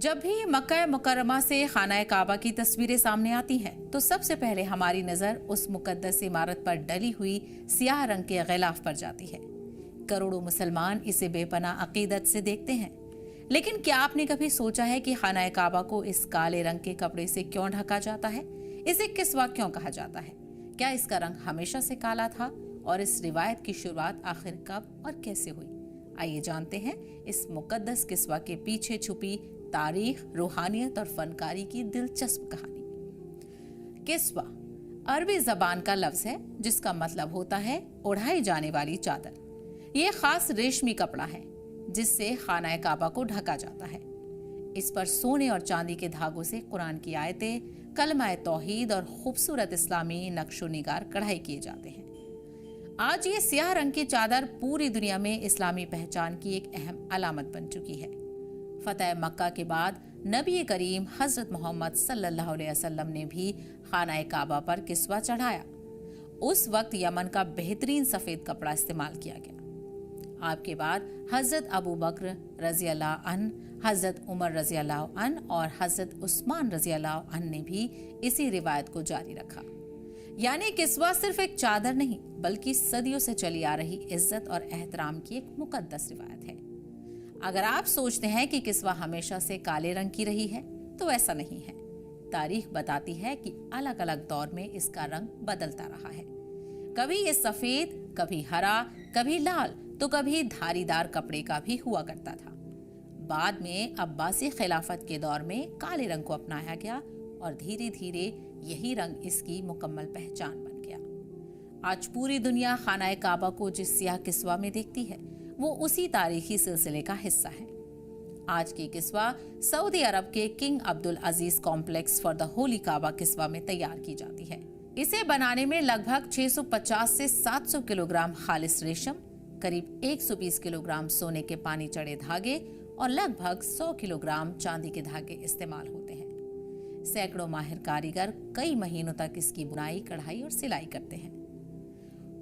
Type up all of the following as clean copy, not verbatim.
जब भी मक्का मुकर्रमा से खाना काबा की तस्वीरें सामने आती हैं, तो सबसे पहले हमारी नजर उस मुकद्दस इमारत पर डली हुई सियाह रंग के गिलाफ पर जाती है। करोड़ों मुसलमान इसे बेपनाह अकीदत से देखते हैं, लेकिन क्या आपने कभी सोचा है कि खाना काबा को इस काले रंग के कपड़े से क्यों ढका जाता है? इसे किस्वा क्यों कहा जाता है? क्या इसका रंग हमेशा से काला था? और इस रिवायत की शुरुआत आखिर कब और कैसे हुई? आइए जानते हैं इस मुकद्दस किस्वा के पीछे छुपी तारीख, रूहानियत और फनकारी की दिलचस्प कहानी। किस्वा अरबी जबान का लफ्ज है जिसका मतलब होता है ओढ़ाई जाने वाली चादर। ये खास रेशमी कपड़ा है जिससे खाना काबा को ढका जाता है। इस पर सोने और चांदी के धागों से कुरान की आयतें, कलमा तौहीद और खूबसूरत इस्लामी नक्शो निगार कढ़ाई किए जाते हैं। आज ये सियाह रंग की चादर पूरी दुनिया में इस्लामी पहचान की एक अहम अलामत बन चुकी है। फतह मक्का के बाद नबी करीम हजरत मोहम्मद सल्लल्लाहु अलैहि वसल्लम ने भी खाना काबा पर किस्वा चढ़ाया। उस वक्त यमन का बेहतरीन सफेद कपड़ा इस्तेमाल किया गया। आपके बाद हजरत अबू बकर रजी अल्लाह अन्हु, हजरत उमर रजी अल्लाह अन्हु और हजरत उस्मान रजी अल्लाह अन्हु ने भी इसी रिवायत को जारी रखा। यानी किस्वा सिर्फ एक चादर नहीं, बल्कि सदियों से चली आ रही इज्जत और एहतराम की एक मुकद्दस रिवायत है। अगर आप सोचते हैं कि किस्वा हमेशा से काले रंग की रही है, तो ऐसा नहीं है। तारीख बताती है कि अलग अलग दौर में इसका रंग बदलता रहा है। कभी ये सफेद, कभी हरा, कभी लाल, तो कभी धारीदार कपड़े का भी हुआ करता था। बाद में अब्बासी खिलाफत के दौर में काले रंग को अपनाया गया और धीरे धीरे यही रंग इसकी मुकम्मल पहचान बन गया। आज पूरी दुनिया खाना काबा को जिस सियाह किस्वा में देखती है, वो उसी तारीखी सिलसिले का हिस्सा है। आज की किस्वा सऊदी अरब के king Abdul Aziz complex for the holy Kaaba किस्वा में तैयार की जाती है। इसे बनाने में लगभग 650 से 700 किलोग्राम खालिस रेशम, करीब 120 किलोग्राम सोने के पानी चढ़े धागे और लगभग 100 किलोग्राम चांदी के धागे इस्तेमाल होते हैं। सैकड़ों माहिर कारीगर कई महीनों तक इसकी बुनाई, कढ़ाई और सिलाई करते हैं।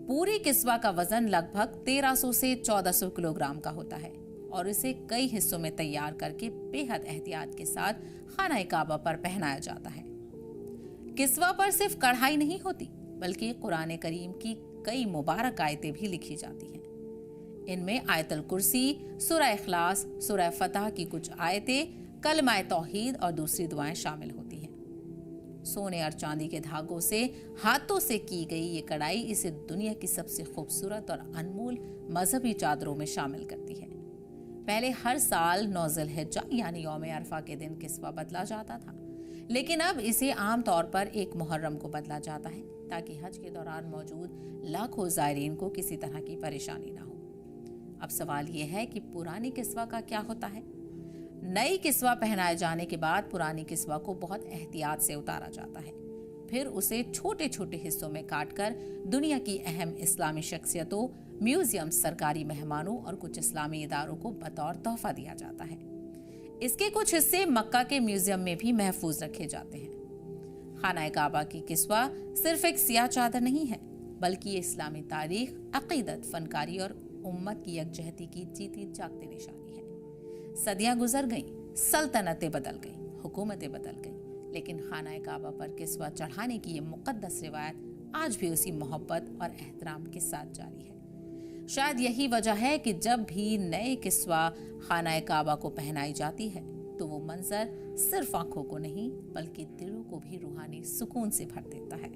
पूरी किस्वा का वजन लगभग 1300 से 1400 किलोग्राम का होता है और इसे कई हिस्सों में तैयार करके बेहद एहतियात के साथ खाना काबा पर पहनाया जाता है। किस्वा पर सिर्फ कढ़ाई नहीं होती, बल्कि कुरान करीम की कई मुबारक आयतें भी लिखी जाती हैं। इनमें आयतुल कुर्सी, सूरह इखलास, सूरह फतह की कुछ आयतें, कलमा तौहीद और दूसरी दुआएं शामिल होती हैं। सोने और चांदी के धागों से हाथों से की गई ये कढ़ाई इसे दुनिया की सबसे खूबसूरत और अनमोल मजहबी चादरों में शामिल करती है। पहले हर साल 9 ज़िलहिज्जा यानी यौम अरफा के दिन किस्वा बदला जाता था, लेकिन अब इसे आम तौर पर 1 मुहर्रम को बदला जाता है ताकि हज के दौरान मौजूद लाखों ज़ायरीन को किसी तरह की परेशानी ना हो। अब सवाल ये है कि पुरानी किस्वा का क्या होता है? नई किस्वा पहनाए जाने के बाद पुरानी किस्वा को बहुत एहतियात से उतारा जाता है। फिर उसे छोटे छोटे हिस्सों में काटकर दुनिया की अहम इस्लामी शख्सियतों, म्यूजियम, सरकारी मेहमानों और कुछ इस्लामी इदारों को बतौर तोहफा दिया जाता है। इसके कुछ हिस्से मक्का के म्यूजियम में भी महफूज रखे जाते हैं। खाना काबा की किस्वा सिर्फ एक सियाह चादर नहीं है, बल्कि ये इस्लामी तारीख, अकीदत, फनकारी और उम्मत की यकजहती की जीती जागती निशानी है। सदियां गुजर गईं, सल्तनतें बदल गईं, हुकूमतें बदल गईं, लेकिन खाना काबा पर किस्वा चढ़ाने की ये मुकद्दस रिवायत आज भी उसी मोहब्बत और एहतराम के साथ जारी है। शायद यही वजह है कि जब भी नए किस्वा खाना काबा को पहनाई जाती है, तो वो मंजर सिर्फ आंखों को नहीं, बल्कि दिलों को भी रूहानी सुकून से भर देता है।